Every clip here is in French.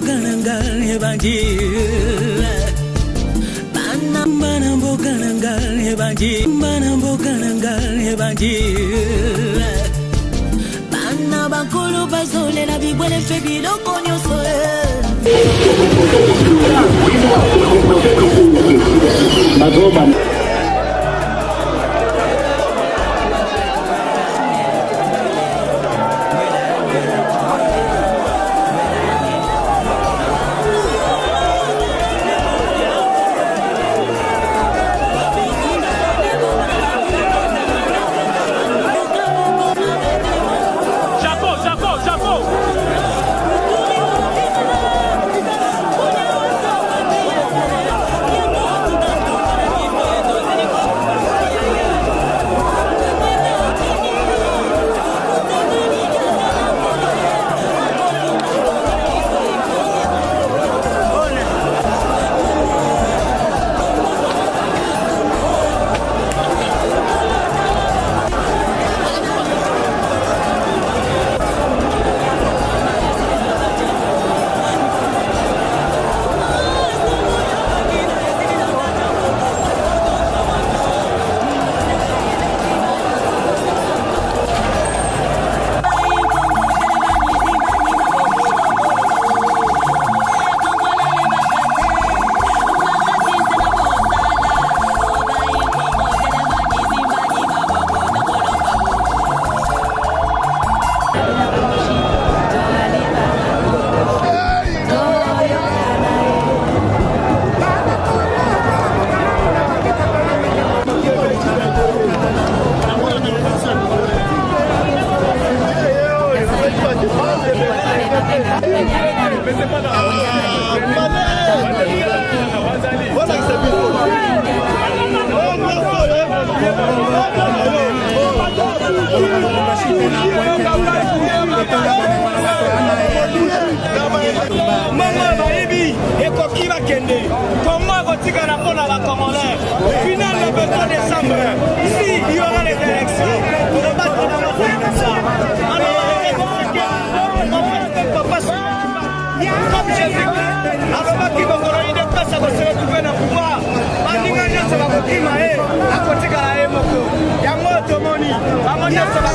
bokananga ebanji Mana bokananga ebanji Mana bokananga ebanji Bana bakulu bazole la bibwele fe biloko nyonso Magoba Maman Baïbi et Koki va kende. Comment va-t-il répondre à la Congolais? Final le 23 décembre. Ici, il y aura les élections. Pour le battre dans la ça. Comme j'ai vu, alors qui va gagner des places à se retrouver dans le pouvoir. Mandiganya ça va vous maé. À côté de la Moko. Yango Tomoni. Amanda ça va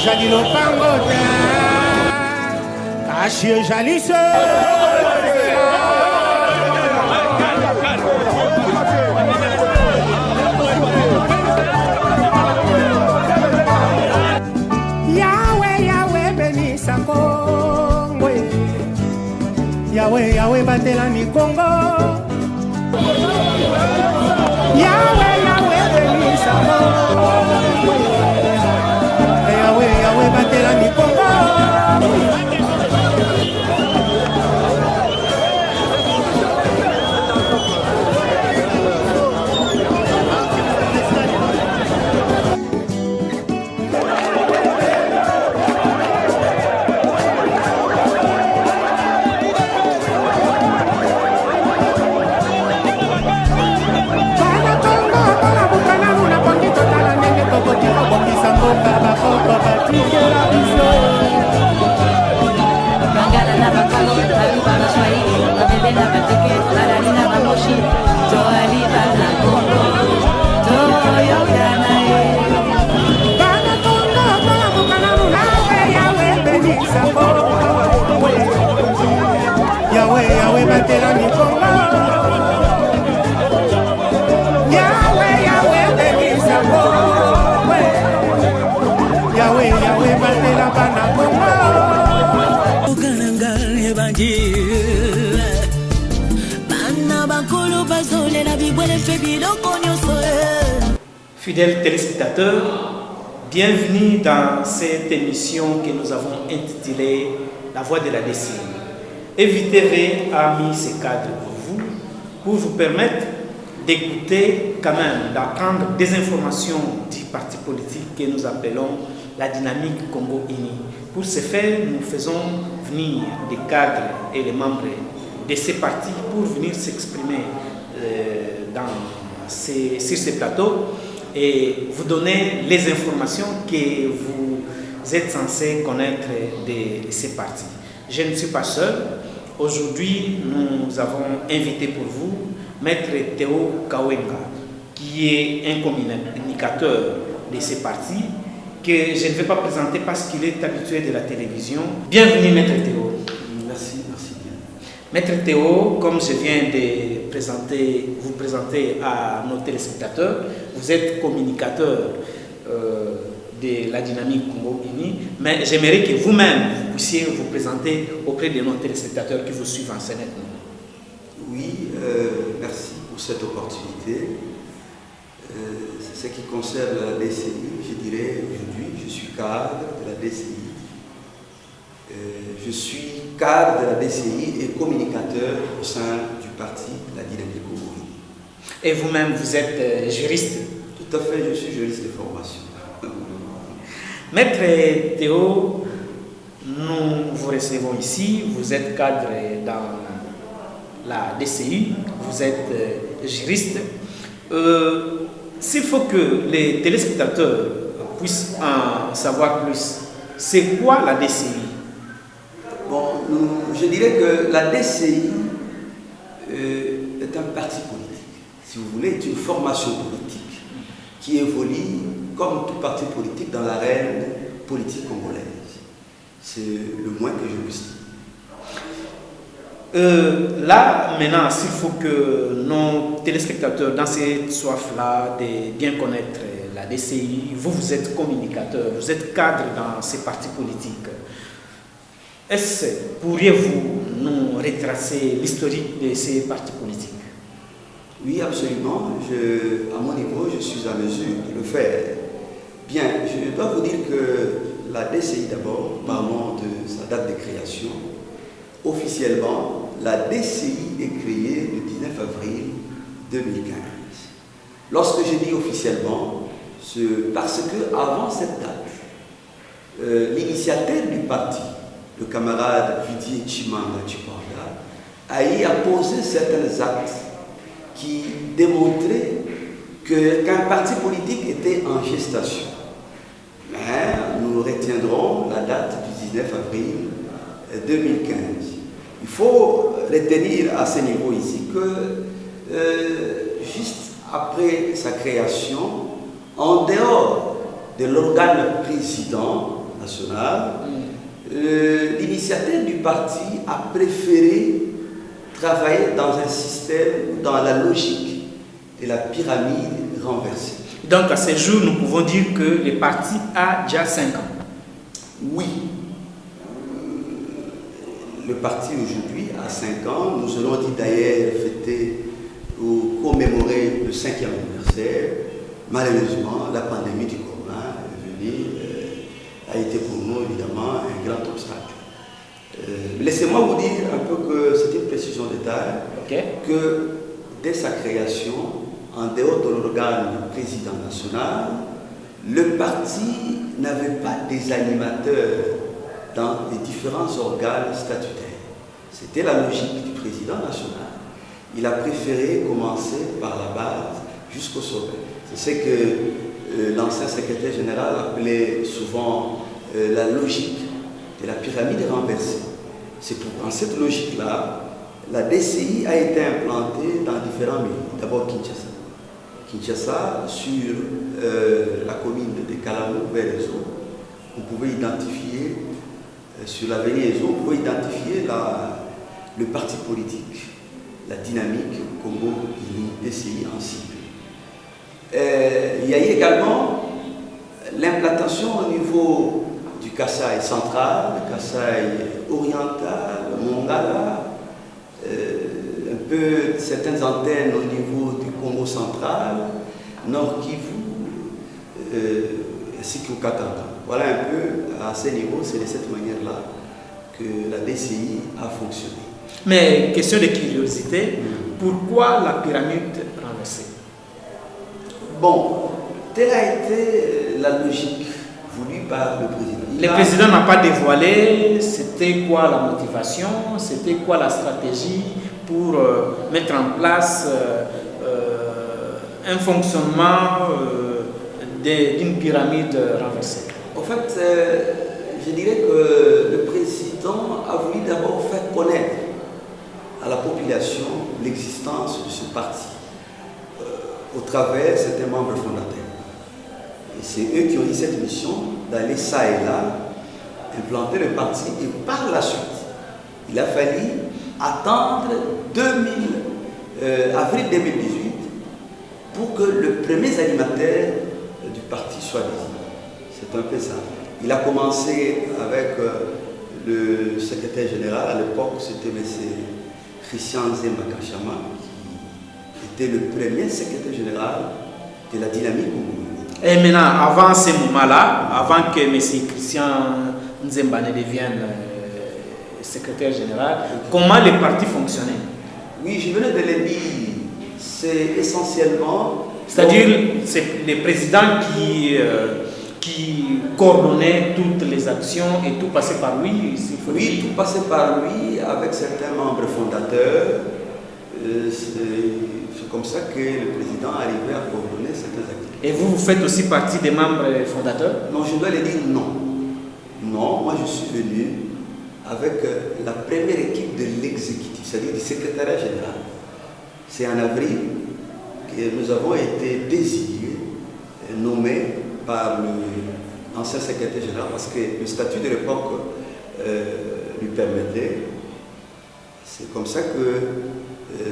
Jalilo Pangota, Achille Jalisse. Yahweh, Yahweh, bénis sa Congo. Yahweh, Yahweh, battez la batelani Congo. Yahweh, Yahweh, bénissamo. Yahweh, Yahweh, batelani Congo. Yahweh, Yahweh, batelani Congo. Yahweh, Yahweh, bénissamo. Yahweh, Yahweh, batela bana Congo. Fidèles téléspectateurs, bienvenue dans cette émission que nous avons intitulée La Voix de la DCI. EVI-TV a mis ce cadre pour vous permettre d'écouter quand même, d'apprendre des informations du parti politique que nous appelons la dynamique Congo Uni. Pour ce faire, nous faisons venir des cadres et les membres de ces partis pour venir s'exprimer sur ces plateaux et vous donner les informations que vous êtes censés connaître de ces partis. Je ne suis pas seul. Aujourd'hui, nous avons invité pour vous Maître Théo Kawenga, qui est un communicateur de ces partis, que je ne vais pas présenter parce qu'il est habitué de la télévision. Bienvenue, Maître Théo. Merci, merci bien. Maître Théo, comme je viens de vous présenter à nos téléspectateurs, vous êtes communicateur de la dynamique Congo Uni, mais j'aimerais que vous-même vous puissiez vous présenter auprès de nos téléspectateurs qui vous suivent en Sénat. Oui, merci pour cette opportunité. Ce qui concerne la DCI, je dirais aujourd'hui, je suis cadre de la DCI. Je suis cadre de la DCI et communicateur au sein du parti La Dynamique Congo Uni. Et vous-même, vous êtes juriste? Tout à fait, je suis juriste de formation. Maître Théo, nous vous recevons ici, vous êtes cadre dans la DCI, vous êtes juriste. S'il faut que les téléspectateurs puissent en savoir plus, c'est quoi la DCI? Bon, je dirais que la DCI est un parti politique, si vous voulez, est une formation politique qui évolue comme tout parti politique dans l'arène politique congolaise. C'est le moins que je puisse dire. Là, maintenant, s'il faut que nos téléspectateurs, dans cette soif-là, de bien connaître la DCI, vous êtes communicateur, vous êtes cadre dans ces partis politiques. Pourriez-vous nous retracer l'historique de ces partis politiques? Oui, absolument. À mon niveau, je suis à mesure de le faire. Bien, je dois vous dire que la DCI d'abord, parlons de sa date de création. Officiellement, la DCI est créée le 19 avril 2015. Lorsque je dis officiellement, c'est parce que avant cette date, l'initiateur du parti, le camarade Vidi Chimanga Chipanga, a posé certains actes qui démontraient qu'un parti politique était en gestation. Mais nous retiendrons la date du 19 avril 2015. Il faut retenir à ce niveau ici que juste après sa création, en dehors de l'organe président national, l'initiateur du parti a préféré travailler dans un système, dans la logique de la pyramide renversée. Donc à ce jour, nous pouvons dire que le parti a déjà 5 ans. Oui. le parti aujourd'hui a 5 ans. Nous allons dit d'ailleurs fêter ou commémorer le 5e anniversaire. Malheureusement, la pandémie du corona est venue, a été pour nous évidemment un grand obstacle. Laissez-moi vous dire un peu que c'est une précision détail, que dès sa création, en dehors de l'organe du président national, le parti n'avait pas des animateurs dans les différents organes statutaires. C'était la logique du président national. Il a préféré commencer par la base jusqu'au sommet. C'est ce que l'ancien secrétaire général appelait souvent la logique de la pyramide renversée. C'est dans cette logique-là, la DCI a été implantée dans différents milieux. D'abord Kinshasa. Kinshasa, sur la commune de Kalamu vers les eaux, vous pouvez identifier, sur l'avenue des eaux, vous pouvez identifier le parti politique, la dynamique Congo-DCI en cible. Il y a eu également l'implantation au niveau du Kasaï central, le Kasaï oriental, le Mongala, un peu certaines antennes au niveau du Congo central, Nord Kivu, ainsi qu'au Katanga. Voilà un peu à ce niveau, c'est de cette manière-là que la DCI a fonctionné. Mais question de curiosité, pourquoi la pyramide renversée? Bon, telle a été la logique voulue par le président. Le président n'a pas dévoilé c'était quoi la motivation, c'était quoi la stratégie pour mettre en place un fonctionnement d'une pyramide renversée. En fait, je dirais que le président a voulu d'abord faire connaître à la population l'existence de ce parti au travers certains membres fondateurs. Et c'est eux qui ont eu cette mission d'aller ça et là, implanter le parti, et par la suite, il a fallu attendre avril 2018 pour que le premier animateur du parti soit désigné. C'est un peu ça. Il a commencé avec le secrétaire général, à l'époque c'était M. Christian Nzemba Kachama, qui était le premier secrétaire général de la dynamique congolaise. Et maintenant, avant ce moment-là, avant que M. Christian Nzemba ne devienne secrétaire général, comment le parti fonctionnait? Oui, je venais de le dire. C'est essentiellement... C'est-à-dire, c'est le président qui coordonnait toutes les actions et tout passait par lui? Oui, tout passait par lui avec certains membres fondateurs. C'est comme ça que le président arrivait à coordonner certaines activités. Et vous faites aussi partie des membres fondateurs? Non, je dois le dire non. Non, moi je suis venu avec la première équipe de l'exécutif, c'est-à-dire du secrétariat général. C'est en avril que nous avons été désignés, nommés par l'ancien secrétaire général, parce que le statut de l'époque lui permettait. C'est comme ça que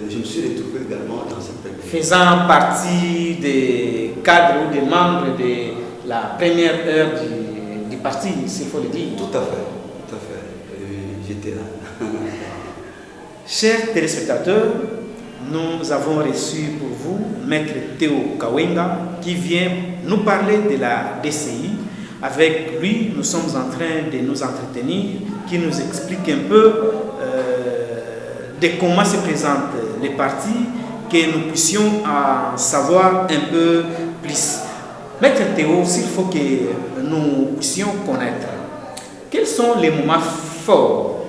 je me suis retrouvé également dans cette période. Faisant partie des cadres ou des membres de la première heure du parti, s'il faut le dire. Tout à fait, tout à fait. J'étais là. Chers téléspectateurs, nous avons reçu pour vous Maître Théo Kawenga qui vient nous parler de la DCI. Avec lui, nous sommes en train de nous entretenir, qui nous explique un peu de comment se présente les partis, que nous puissions en savoir un peu plus. Maître Théo, s'il faut que nous puissions connaître, quels sont les moments forts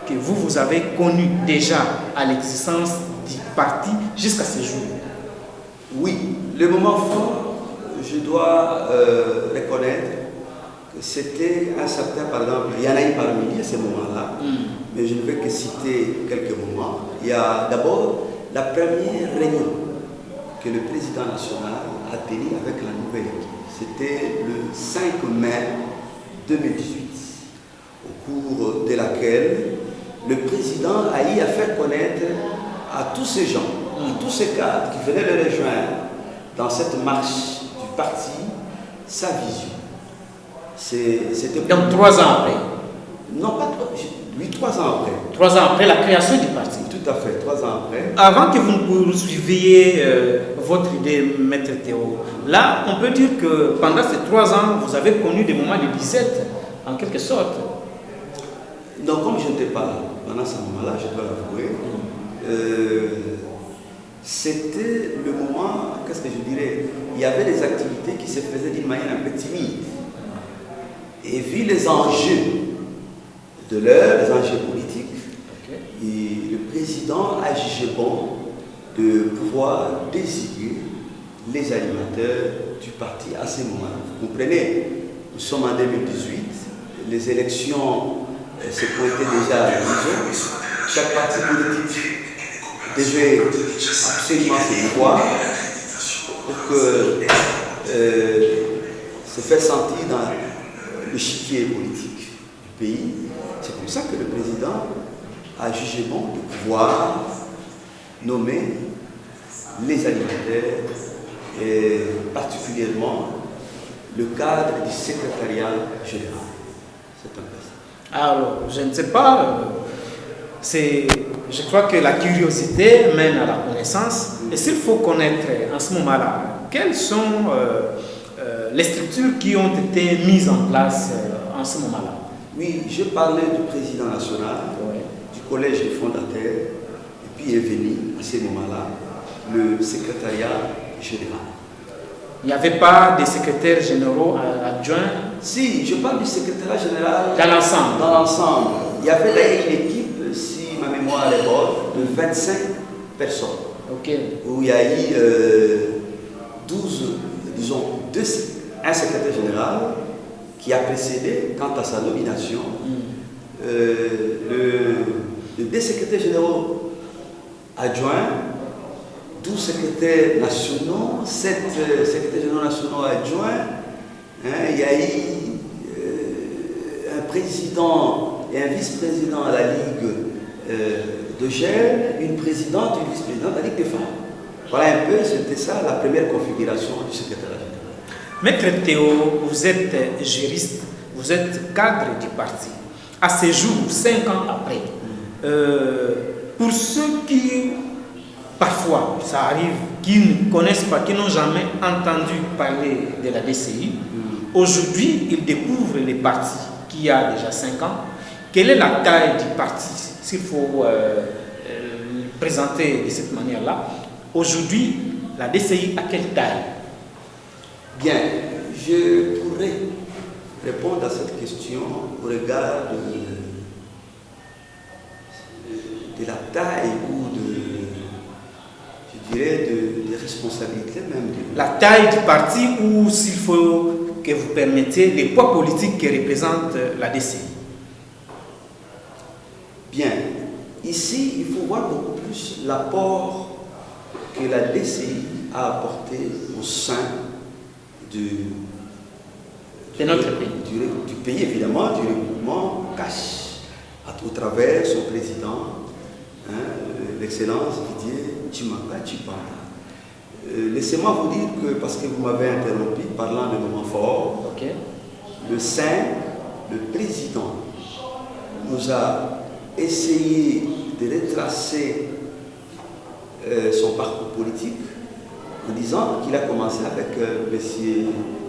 que vous avez connus déjà à l'existence du parti jusqu'à ce jour? Oui, le moment fort, je dois reconnaître que c'était un certain, par exemple, il y en a eu parmi à ces moments-là, mais je ne vais que citer quelques moments. Il y a d'abord la première réunion que le président national a tenue avec la nouvelle équipe. C'était le 5 mai 2018, au cours de laquelle le président a eu à faire connaître à tous ces gens, à tous ces cadres qui venaient le rejoindre dans cette marche du parti, sa vision. C'était donc 3 ans après? Non, pas 3. Oui, 3 ans après. 3 ans après la création du parti. Tout à fait, 3 ans après. Avant que vous ne poursuiviez votre idée, Maître Théo, là, on peut dire que pendant ces 3 ans, vous avez connu des moments de disette, en quelque sorte. Donc, comme je n'étais pas là, pendant ce moment-là, je dois l'avouer, c'était le moment, qu'est-ce que je dirais, il y avait des activités qui se faisaient d'une manière un peu timide. Et vu les enjeux de l'heure, les enjeux politiques, et le président a jugé bon de pouvoir désigner les animateurs du parti à ce moment-là. Vous comprenez, nous sommes en 2018, les élections se pointaient déjà à l'horizon. Chaque parti politique devait absolument se voir pour que se faire sentir dans l'échiquier politique du pays. C'est comme ça que le président a jugé bon de pouvoir nommer les animateurs et particulièrement le cadre du secrétariat général. C'est un peu ça. Alors, je ne sais pas, je crois que la curiosité mène à la connaissance. Et s'il faut connaître en ce moment-là, quelles sont les structures qui ont été mises en place en ce moment-là? Oui, je parlais du président national, du collège des fondateurs, et puis est venu à ce moment-là le secrétariat général. Il n'y avait pas de secrétaires généraux adjoints? Si, je parle du secrétariat général. Dans l'ensemble? Dans l'ensemble. Il y avait d'ailleurs une équipe, si ma mémoire est bonne, de 25 personnes. Ok. Où il y a eu 12, disons, un secrétaire général qui a précédé, quant à sa nomination, les 2 secrétaires généraux adjoints, 12 secrétaires nationaux, 7 secrétaires généraux nationaux adjoints. Il y a eu un président et un vice-président à la Ligue de Gênes, une présidente et une vice-présidente à la Ligue des femmes. Voilà un peu, c'était ça la première configuration du secrétariat général. Maître Théo, vous êtes juriste, vous êtes cadre du parti. À ce jour, 5 ans après, pour ceux qui, parfois, ça arrive, qui ne connaissent pas, qui n'ont jamais entendu parler de la DCI, aujourd'hui, ils découvrent les partis qui a déjà 5 ans. Quelle est la taille du parti, s'il faut le présenter de cette manière-là? Aujourd'hui, la DCI a quelle taille? Bien, je pourrais répondre à cette question au regard de la taille ou je dirais, des responsabilités même. La taille du parti ou s'il faut que vous permettiez les poids politiques que représente la DCI? Bien, ici, il faut voir beaucoup plus l'apport que la DCI a apporté au sein de notre pays. Du pays, évidemment, du regroupement CACH, au travers son président, l'excellence Didier Tshimaka Tshibanda. Laissez-moi vous dire que, parce que vous m'avez interrompu parlant de moments forts, le 5, le président nous a essayé de retracer son parcours politique en disant qu'il a commencé avec M.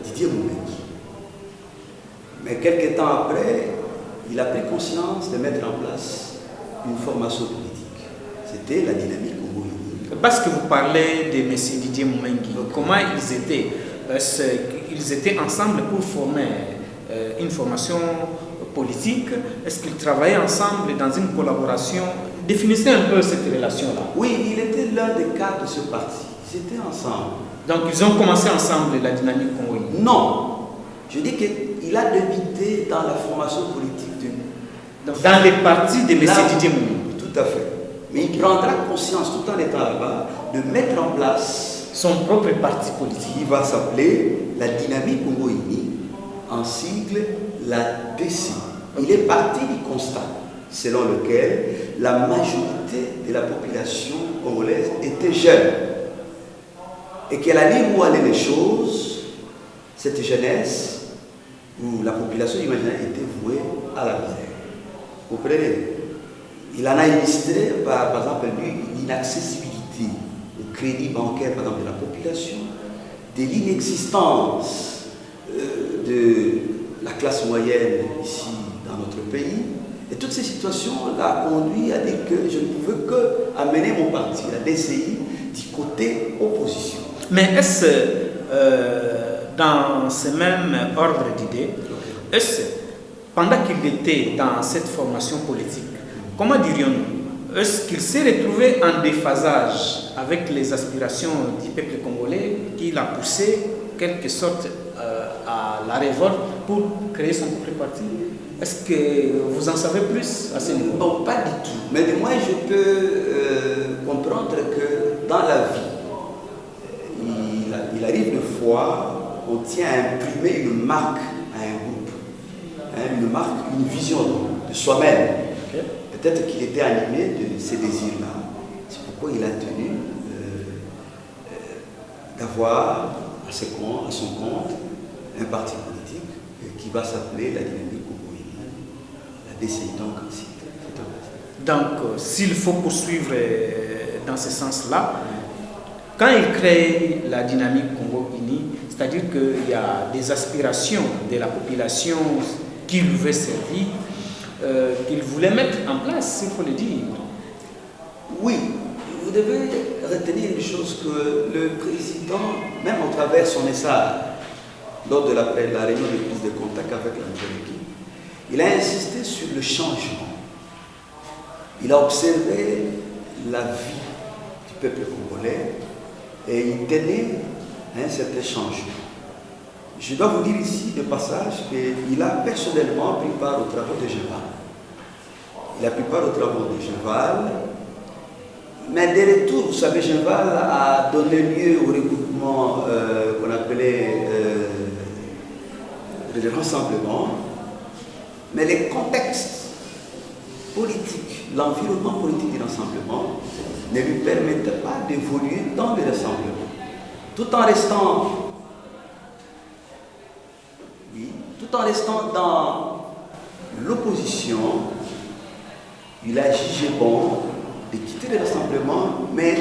Didier Moumengi. Mais quelques temps après, il a pris conscience de mettre en place une formation politique. C'était la dynamique Congo-Uni. Parce que vous parlez de M. Didier Moumengi, comment ils étaient? Ils étaient ensemble pour former une formation politique. Est-ce qu'ils travaillaient ensemble dans une collaboration? Définissez un peu cette relation-là. Oui, il était l'un des cadres de ce parti. Ils étaient ensemble. Donc ils ont commencé ensemble la dynamique Congo-Uni? Non. Je dis qu'il a débuté dans la formation politique dans les partis de M. Didier Moumengi. Tout à fait. Mais il prendra conscience, tout en étant là-bas, de mettre en place son propre parti politique. Il va s'appeler la dynamique Congo-Uni, en sigle la DCI. Il est parti du constat selon lequel la majorité de la population congolaise était jeune. Et qu'elle a dit où allaient les choses, cette jeunesse, où la population imaginaire était vouée à la misère. Vous comprenez? Il en a illustré par exemple, l'inaccessibilité au crédit bancaire, par exemple, de la population, de l'inexistence de la classe moyenne ici dans notre pays. Et toutes ces situations l'ont conduit à dire que je ne pouvais que amener mon parti, la DCI, du côté opposition. Mais est-ce, dans ce même ordre d'idées, est-ce, pendant qu'il était dans cette formation politique, comment dirions-nous, est-ce qu'il s'est retrouvé en déphasage avec les aspirations du peuple congolais qui l'a poussé, quelque sorte, à la révolte pour créer son propre parti? Est-ce que vous en savez plus à ce niveau? Non, pas du tout. Mais du moins, je peux comprendre que dans la vie, il arrive de fois qu'on tient à imprimer une marque à un groupe, hein, une marque, une vision de soi-même. Okay. Peut-être qu'il était animé de ces désirs-là. C'est pourquoi il a tenu d'avoir à son compte un parti politique qui va s'appeler la Dynamique Congoïenne, la DCI donc ainsi. Donc, s'il faut poursuivre dans ce sens-là, quand il crée la Dynamique Congo Unie, c'est-à-dire qu'il y a des aspirations de la population qui lui veut servir, qu'il voulait mettre en place, il faut le dire. Oui, vous devez retenir une chose que le président, même au travers de son message, lors de la réunion de prise de contact avec la nouvelle équipe, il a insisté sur le changement. Il a observé la vie du peuple congolais et il tenait à un certain changement. Je dois vous dire ici de passage qu'il a personnellement pris part aux travaux de Géval. Il a pris part aux travaux de Géval, mais des retours, vous savez, Géval a donné lieu au regroupement qu'on appelait le rassemblement, mais les contextes politiques, l'environnement politique du rassemblement ne lui permettait pas d'évoluer dans le rassemblement. Tout en restant dans l'opposition, il a jugé bon de quitter le rassemblement, mais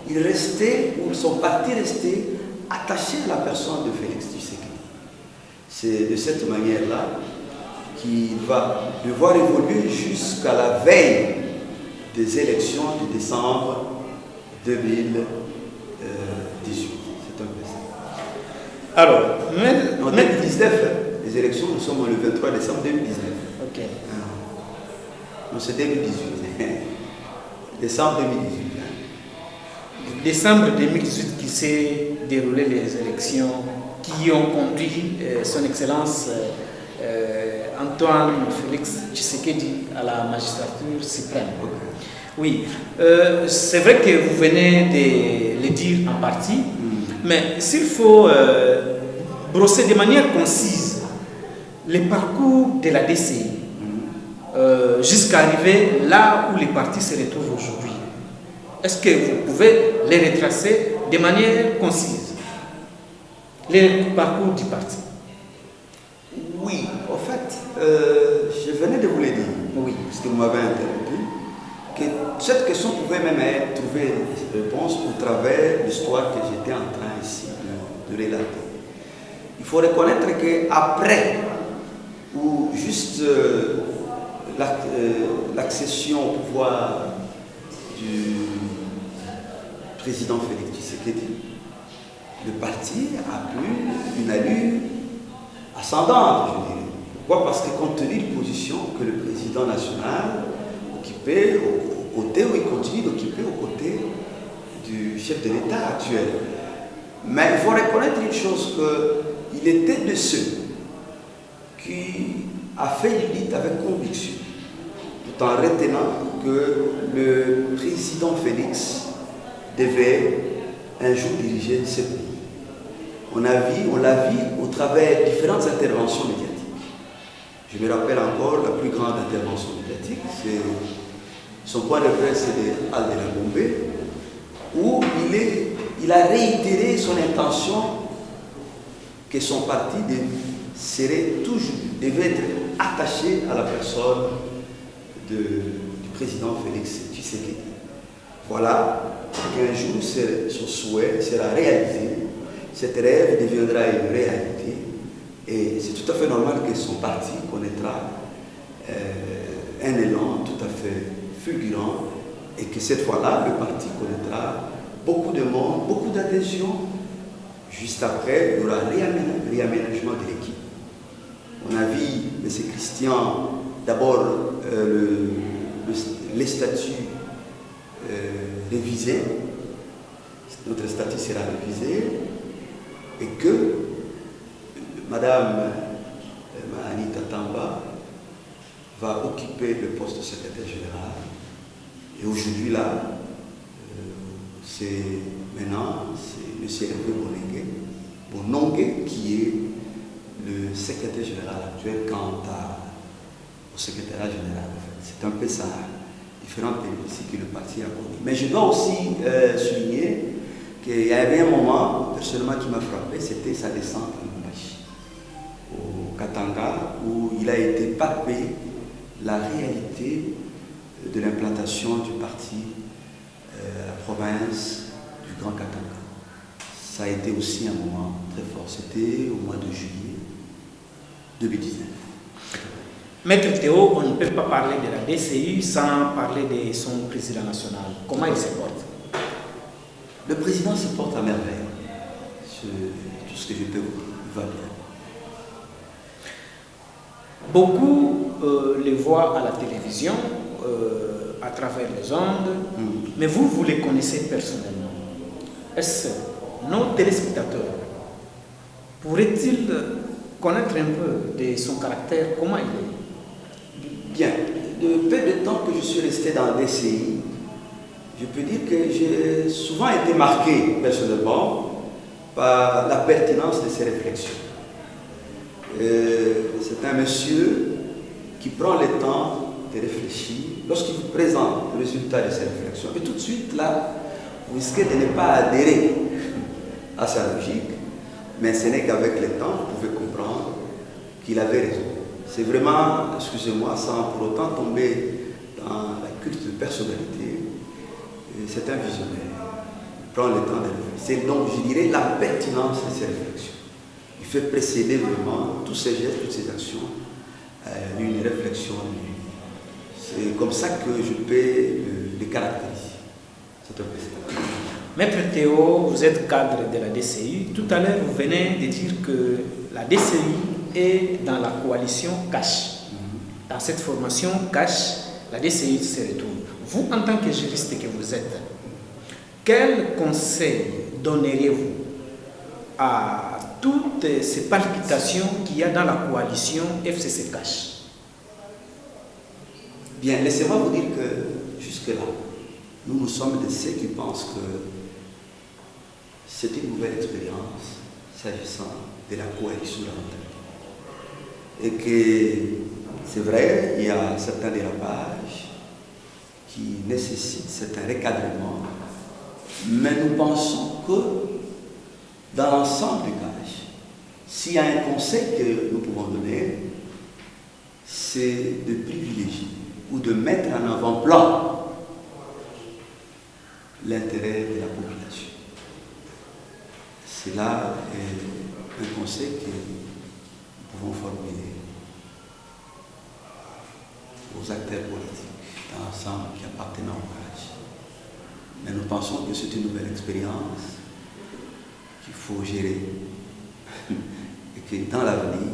il restait, ou son parti restait attaché à la personne de Félix Tshisekedi. C'est de cette manière-là qu'il va devoir évoluer jusqu'à la veille des élections de décembre 2018. C'est un peu ça. Alors, en 2019, les élections, nous sommes le 23 décembre 2019. Ok. Non, c'est 2018. Décembre 2018. Décembre 2018 qui s'est déroulé les élections qui ont conduit son Excellence Antoine Félix Tshisekedi à la magistrature suprême. Okay. Oui, c'est vrai que vous venez de le dire en partie, mais s'il faut brosser de manière concise le parcours de la DCI jusqu'à arriver là où les partis se retrouvent aujourd'hui, est-ce que vous pouvez les retracer de manière concise, le parcours du parti? Oui, en fait, je venais de vous le dire, oui, parce que vous m'avez interrompu, que cette question pouvait même trouver réponse au travers de l'histoire que j'étais en train ici de relater. Il faut reconnaître qu'après, ou juste l'accession au pouvoir du président Félix Tshisekedi, le parti a pris une allure ascendante, je dirais. Pourquoi? Parce que compte tenu de la position que le président national occupait aux côtés, ou il continue d'occuper aux côtés du chef de l'État actuel. Mais il faut reconnaître une chose, qu'il était de ceux qui a fait l'élite avec conviction, tout en retenant que le président Félix devait un jour diriger ce pays. On l'a vu au travers de différentes interventions médiatiques. Je me rappelle encore la plus grande intervention médiatique, c'est son point de presse de Aldela Bombe, où il a réitéré son intention que son parti devait être attaché à la personne du président Félix Tshisekedi. Voilà qu'un jour son souhait sera réalisé, cet rêve deviendra une réalité et c'est tout à fait normal que son parti connaîtra un élan tout à fait fulgurant et que cette fois-là, le parti connaîtra beaucoup de monde, beaucoup d'adhésion. Juste après, il y aura réaménagement de l'équipe. On a vu M. Christian, d'abord les statuts révisés, notre statut sera révisé, et que Madame Anita Tamba va occuper le poste de secrétaire général. Et aujourd'hui, là, c'est M. Hervé Bonongue qui est le secrétaire général actuel quant au secrétariat général. En fait. C'est un peu ça, différentes péripéties que le parti a connues. Mais je dois aussi souligner qu'il y avait un moment, personnellement, qui m'a frappé, c'était sa descente en Lubumbashi, au Katanga, où il a été palpé la réalité de l'implantation du parti à la province du Grand Katanga. Ça a été aussi un moment très fort. C'était au mois de juillet 2019. Maître Théo, on ne peut pas parler de la DCI sans parler de son président national. Comment il se porte? Le président se porte à merveille. Tout ce que je peux vous dire, il va bien. Beaucoup les voient à la télévision, à travers les ondes, mais vous les connaissez personnellement. Est-ce que nos téléspectateurs pourraient-ils connaître un peu de son caractère, comment il est? Bien, de peu de temps que je suis resté dans le DCI, je peux dire que j'ai souvent été marqué personnellement par la pertinence de ses réflexions. C'est un monsieur qui prend le temps de réfléchir. Lorsqu'il vous présente le résultat de ses réflexions, et tout de suite là, vous risquez de ne pas adhérer à sa logique, mais ce n'est qu'avec le temps, vous pouvez comprendre qu'il avait raison. C'est vraiment, excusez-moi, sans pour autant tomber dans la culte de personnalité, c'est un visionnaire. Il prend le temps de réfléchir. C'est donc, je dirais, la pertinence de ses réflexions. Il fait précéder vraiment tous ses gestes, toutes ses actions, une réflexion. C'est comme ça que je peux le caractériser. C'est un peu ça. Maître Théo, vous êtes cadre de la DCI. Tout à l'heure, vous venez de dire que la DCI est dans la coalition CACH. Dans cette formation CACH, la DCI se retrouve. Vous, en tant que juriste que vous êtes, quel conseil donneriez-vous à toutes ces palpitations qu'il y a dans la coalition FCC CACH? Bien, laissez-moi vous dire que jusque-là, nous sommes de ceux qui pensent que c'est une nouvelle expérience s'agissant de la coalition de et que c'est vrai, il y a certains dérapages qui nécessitent certains recadrements, mais nous pensons que dans l'ensemble du CACH, s'il y a un conseil que nous pouvons donner, c'est de privilégier ou de mettre en avant-plan l'intérêt de la population. C'est là un conseil que nous pouvons formuler aux acteurs politiques dans l'ensemble qui appartiennent au CACH. Mais nous pensons que c'est une nouvelle expérience qu'il faut gérer et que dans l'avenir,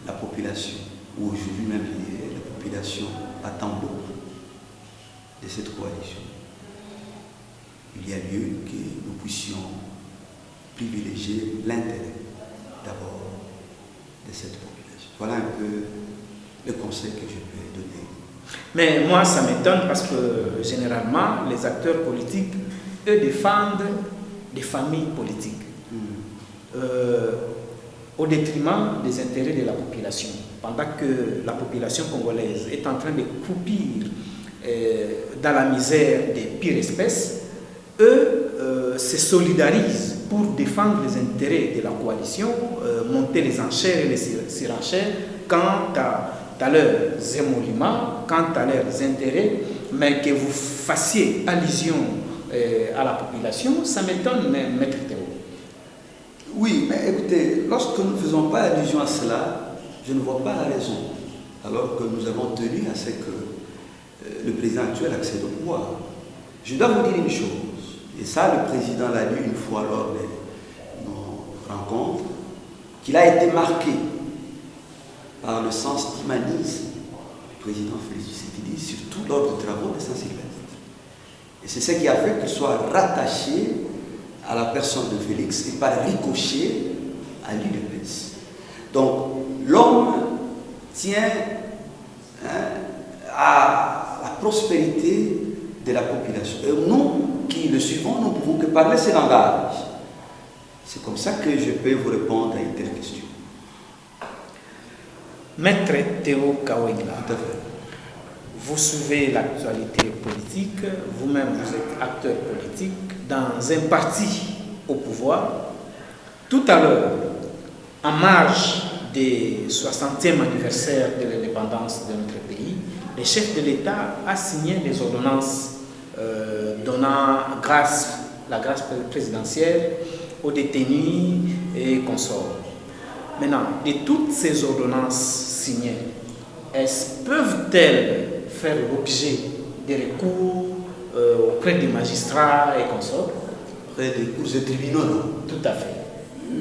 la population, ou aujourd'hui même la population attend beaucoup de cette coalition. Il y a lieu que nous puissions privilégier l'intérêt d'abord de cette population. Voilà un peu le conseil que je peux donner. Mais moi, ça m'étonne parce que généralement, les acteurs politiques, eux, défendent des familles politiques au détriment des intérêts de la population. Pendant que la population congolaise est en train de croupir dans la misère des pires espèces, eux se solidarisent pour défendre les intérêts de la coalition, monter les enchères et les surenchères quant à leurs émoluments, quant à leurs intérêts, mais que vous fassiez allusion à la population, ça m'étonne, Maître Théo. Oui, mais écoutez, lorsque nous ne faisons pas allusion à cela, je ne vois pas la raison. Alors que nous avons tenu à ce que le président actuel accède au pouvoir. Je dois vous dire une chose, et ça le président l'a dit une fois lors de nos rencontres, qu'il a été marqué par le sens d'humanisme du président Félix Tshisekedi, surtout lors des travaux de Saint-Sylvestre. Et c'est ce qui a fait qu'il soit rattaché à la personne de Félix et par ricochet à l'UDPS. Donc l'homme tient à la prospérité de la population. Et nous qui le suivons, nous ne pouvons que parler ce langage. C'est comme ça que je peux vous répondre à une telle question. Maître Théo Kawengla, Tout à fait. vous suivez l'actualité politique, vous-même vous êtes acteur politique dans un parti au pouvoir. Tout à l'heure, en marge du 60e anniversaire de l'indépendance de notre pays, le chef de l'État a signé des ordonnances donnant la grâce présidentielle aux détenus et consorts. Maintenant, de toutes ces ordonnances signées, peuvent-elles faire l'objet des recours auprès des magistrats et consorts? Auprès des cours et tribunaux, non? Tout à fait.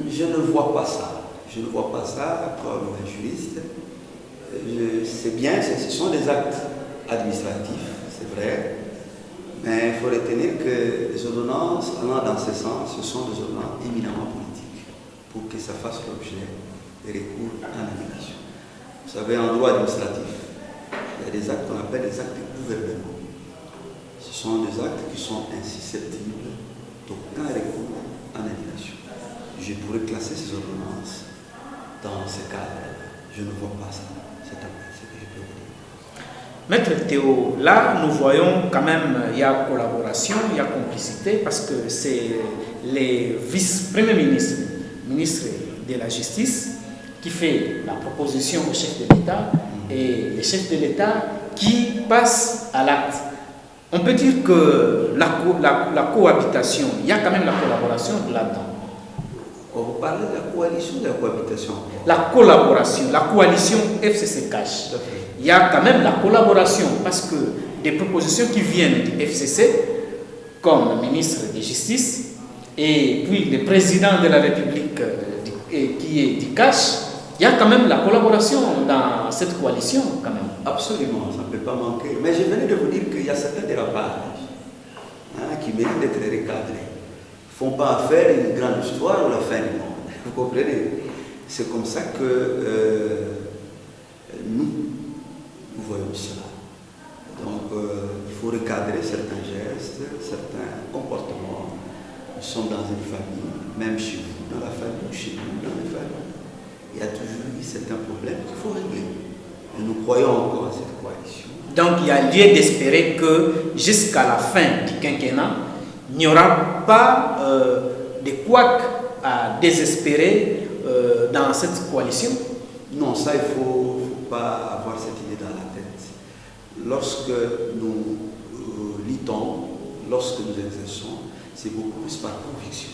Je ne vois pas ça. Je ne vois pas ça comme un juriste. C'est bien, ce sont des actes administratifs, c'est vrai. Mais il faut retenir que les ordonnances allant dans ce sens, ce sont des ordonnances éminemment politiques pour que ça fasse l'objet des recours en annulation. Vous savez, en droit administratif, il y a des actes qu'on appelle des actes de gouvernement. Ce sont des actes qui sont insusceptibles d'aucun recours en annulation. Je pourrais classer ces ordonnances dans ce cadre. Je ne vois pas ça. C'est ce que je peux vous dire. Maître Théo, là nous voyons quand même, il y a collaboration, il y a complicité, parce que c'est les vice-premiers ministres, ministres de la Justice, qui fait la proposition au chef de l'État et le chef de l'État qui passe à l'acte. On peut dire que la cohabitation, il y a quand même la collaboration là-dedans. Vous parlez de la coalition ou de la cohabitation? La collaboration, la coalition FCC Cash. Il y a quand même la collaboration parce que des propositions qui viennent du FCC, comme le ministre de Justice, et puis le président de la République qui est du Cash, il y a quand même la collaboration dans cette coalition quand même. Absolument, ça ne peut pas manquer. Mais je venais de vous dire qu'il y a certains dérapages qui méritent d'être recadrés. Ils ne font pas affaire une grande histoire ou la fin du monde. Vous comprenez? C'est comme ça que nous voyons cela. Donc, il faut recadrer certains gestes, certains comportements. Nous sommes dans une famille, même chez vous, dans la famille, chez nous, dans les familles. Il y a toujours eu certains problèmes qu'il faut régler. Et nous croyons encore à cette coalition. Donc, il y a lieu d'espérer que jusqu'à la fin du quinquennat, il n'y aura pas de couacs à désespérer dans cette coalition. Non, ça, il ne faut pas avoir cette idée dans la tête. Lorsque nous luttons, lorsque nous exerçons, c'est beaucoup plus par conviction.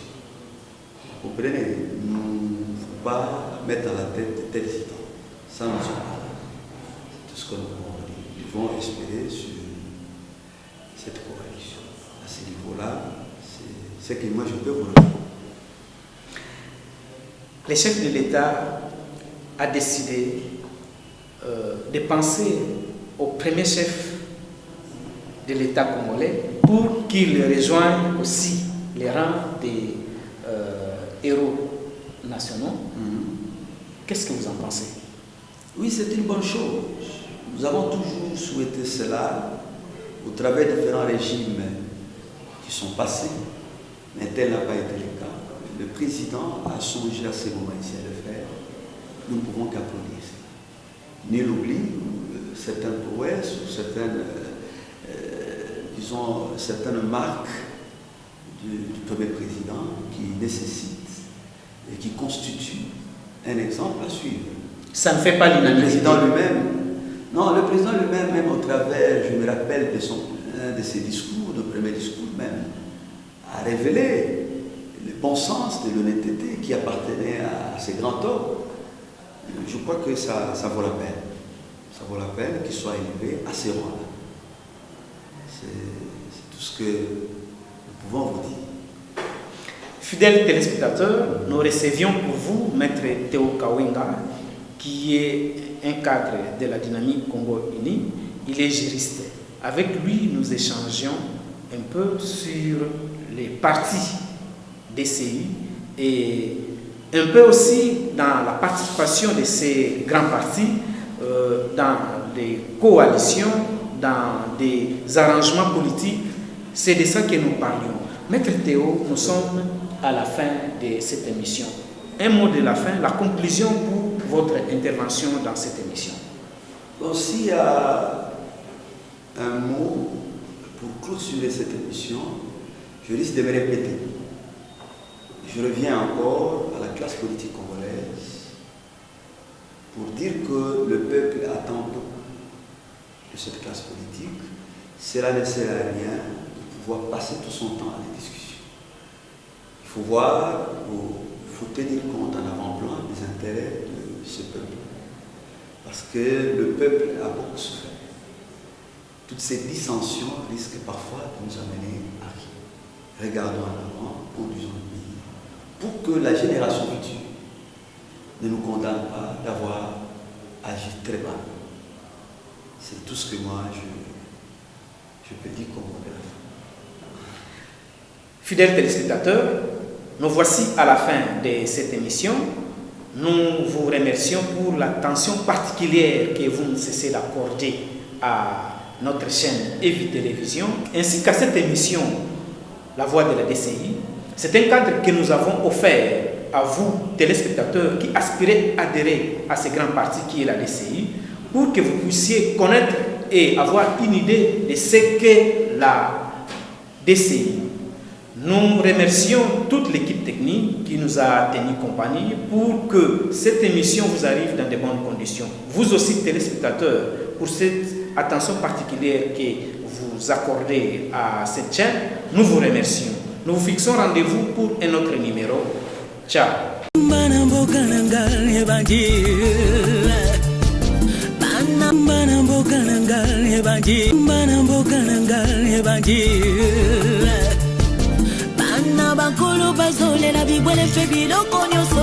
Vous comprenez? Nous ne faut pas mettre dans la tête telle idée. Ça, nous sommes pas là. C'est tout ce que nous pouvons dire. Nous devons espérer sur cette coalition. À ce niveau-là, c'est ce que moi je peux vous répondre. Le chef de l'État a décidé de penser au premier chef de l'État congolais pour qu'il rejoigne aussi les rangs des héros nationaux. Qu'est-ce que vous en pensez? Oui, c'est une bonne chose. Nous avons toujours souhaité cela au travers de différents régimes qui sont passés, mais tel n'a pas été le cas. Le président a songé à ce moment-ci à le faire. Nous ne pouvons qu'applaudir ça. Nul oublie certaines prouesses ou certaines, disons, certaines marques du premier président qui nécessitent et qui constituent un exemple à suivre. Ça ne fait pas l'unanimité. Le président lui-même Non, le président lui-même, même au travers, je me rappelle de un de ses discours, de premier discours même, a révélé le bon sens de l'honnêteté qui appartenait à ces grands hommes. Je crois que ça vaut la peine. Ça vaut la peine qu'il soit élevé à ces rangs-là. C'est tout ce que nous pouvons vous dire. Fidèles téléspectateurs, nous recevions pour vous Maître Théo Kawenga, qui est un cadre de la dynamique Congo-Uni. Il est juriste. Avec lui, nous échangions un peu sur les partis DCI et un peu aussi dans la participation de ces grands partis dans des coalitions, dans des arrangements politiques. C'est de ça que nous parlions. Maître Théo, nous sommes à la fin de cette émission. Un mot de la fin, la conclusion pour votre intervention dans cette émission. S'il y a un mot pour clôturer cette émission, je risque de me répéter. Je reviens encore à la classe politique congolaise pour dire que le peuple attend beaucoup de cette classe politique. Cela ne sert à rien de pouvoir passer tout son temps à des discussions. Il faut voir, il faut tenir compte en avant-plan des intérêts de ce peuple. Parce que le peuple a beaucoup souffert. Toutes ces dissensions risquent parfois de nous amener à rien. Regardons en avant, conduisons le pays, pour que la génération future ne nous condamne pas d'avoir agi très mal. C'est tout ce que moi je peux dire comme modèle. Fidèles téléspectateurs, nous voici à la fin de cette émission. Nous vous remercions pour l'attention particulière que vous ne cessez d'accorder à notre chaîne EVI Télévision, ainsi qu'à cette émission La Voix de la DCI. C'est un cadre que nous avons offert à vous, téléspectateurs, qui aspirez à adhérer à ce grand parti qui est la DCI, pour que vous puissiez connaître et avoir une idée de ce qu'est la DCI. Nous remercions toute l'équipe technique qui nous a tenu compagnie pour que cette émission vous arrive dans de bonnes conditions. Vous aussi, téléspectateurs, pour cette attention particulière que vous accordez à cette chaîne, nous vous remercions. Nous vous fixons rendez-vous pour un autre numéro. Ciao. Bakolo bazole la bibwele fe biloko nyonso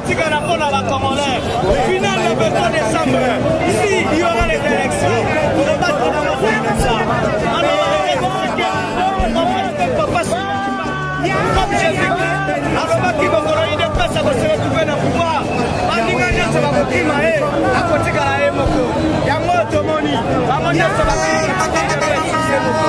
kotikala mpona bacongolais. Final le 23 décembre. Ici, il y aura les élections. On va battre dans le ça. Alors, comme j'ai dit, alors qui va gagner des places à se retrouver dans le pouvoir. Bandinga nyonso bakokima ye akotikala ye moko. Yango tomoni. Bango nyonso bakokima ye moko.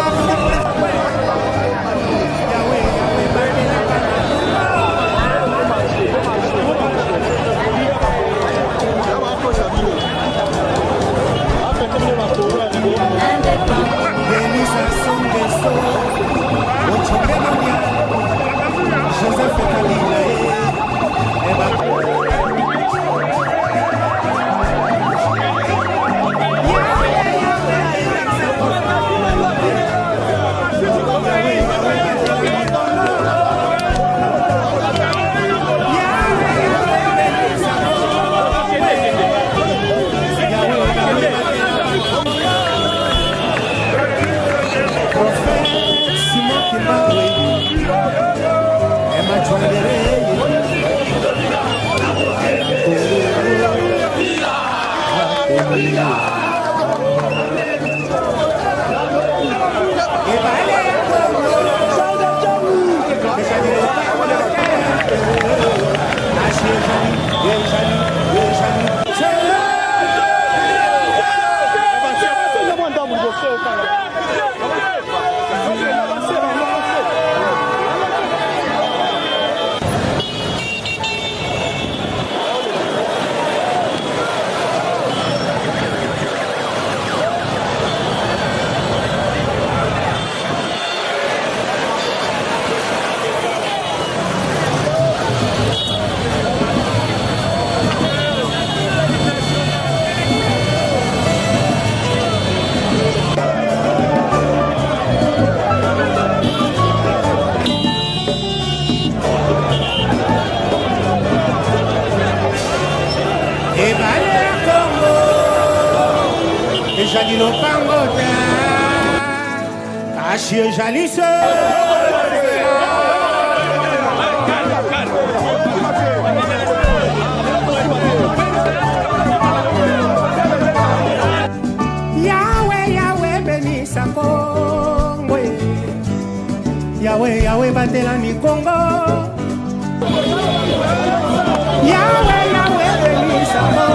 Jali Lopango Achille Jalisse Yahweh, Yahweh, bénisse Congo Yahweh, Yahweh, batelani Congo Yahweh, Yahweh, bénisse Congo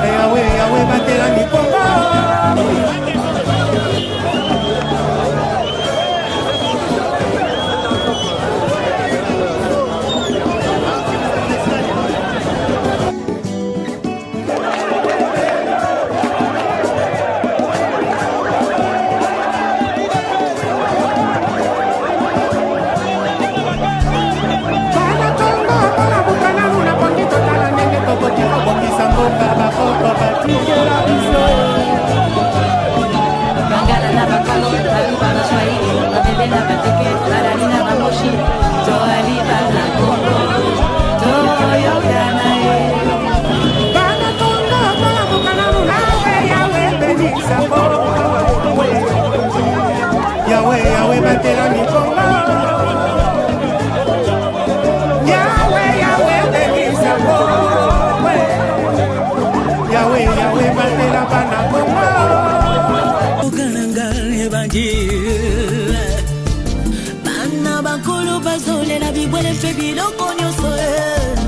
Yahweh, batelani Congo Bana Congo,